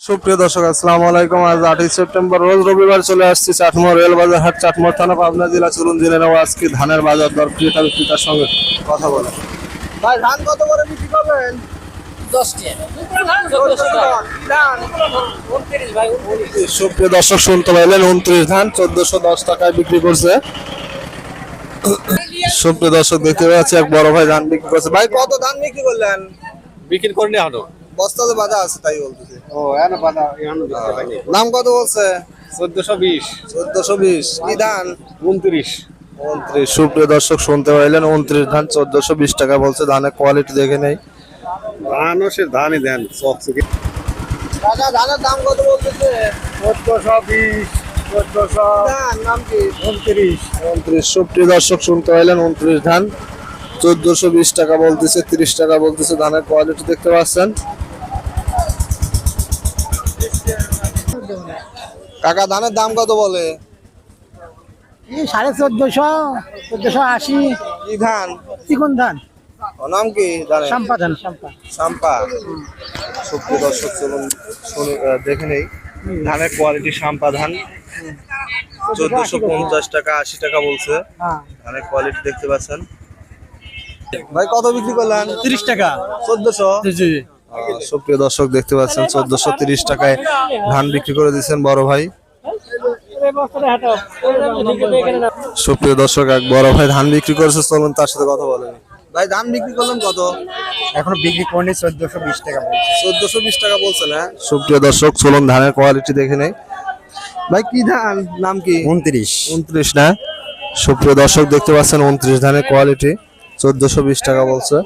সুপ্রিয় দর্শক আসসালামু আলাইকুম। আজ 8ই সেপ্টেম্বর রোজ রবিবার চলে আসছি চাটমোহর রেলবাজার হাট, চাটমোহর থানা, পাবনা জেলা। চলুন জেনে নেব আজকে ধানের বাজার দর, ক্রেতা বিক্রেতার সঙ্গে কথা বলে। ভাই ধান কত করে বিক্রি করবেন? 10 সুপ্রিয় দর্শক শুনতে পাইলেন, 29 ধান 1410 টাকায় বিক্রি করছে। সুপ্রিয় দর্শক দেখতে পাচ্ছি এক বড় ভাই ধান বিক্রি করছে। ভাই কত ধান বিক্রি করলেন? বিক্রি করিনি এখনো। বস্তাতে বাঁধা আছে তাই বলতেছে। ও এখনো বাধা এখনো বিক্রি হয়নি। দাম কত বলছে? 1420 1420। কি ধান? 29 29। সুপ্রিয় দর্শক শুনতে পাইলেন, 29 ধান 1420 টাকা বলছে। ধানের কোয়ালিটি দেখে নেই। মানুষের ধানই দেন চকচকে। কাকা ধানের দাম কত বলতেছে? 1420 1400 ধান নাম কি? 29 29। সুপ্রিয় দর্শক শুনতে পাইলেন, 29 ধান 1420 টাকা বলতেছে, 30 টাকা বলতেছে। ধানের কোয়ালিটি দেখতে পাচ্ছেন। কাকা ধানের দাম কত বলে? 1450 1480 কি ধান? চিকন ধান, ও নাম কি ধানের? চাম্পা ধান, চাম্পা। সাম্পা। সুপ্রিয় দর্শক চলুন দেখে নেই ধানের কোয়ালিটি। সাম্পা ধান 1450 টাকা 80 টাকা বলছে। হ্যাঁ, ধানের কোয়ালিটি দেখতে পাচ্ছেন। ভাই কত বিক্রি করলেন? 30 টাকা। 1400। জি, সুপ্রিয় দর্শক দেখতে পাচ্ছেন 1430 টাকায় ধান বিক্রি করে দিচ্ছেন বড় ভাই। সুপ্রিয় দর্শক এক বড় ভাই ধান বিক্রি করেছে, চলুন তার সাথে কথা বলেন। ভাই ধান বিক্রি করলেন কত? এখনো বিক্রি করিনি, 1420 টাকা বলছে। 1420 টাকা বলছেন। হ্যাঁ সুপ্রিয় দর্শক চলুন ধানের কোয়ালিটি দেখে নেই। ভাই কি ধান নাম কি? 29 29 না? সুপ্রিয় দর্শক দেখতে পাচ্ছেন 29 ধানের কোয়ালিটি 1420 টাকা বলছে।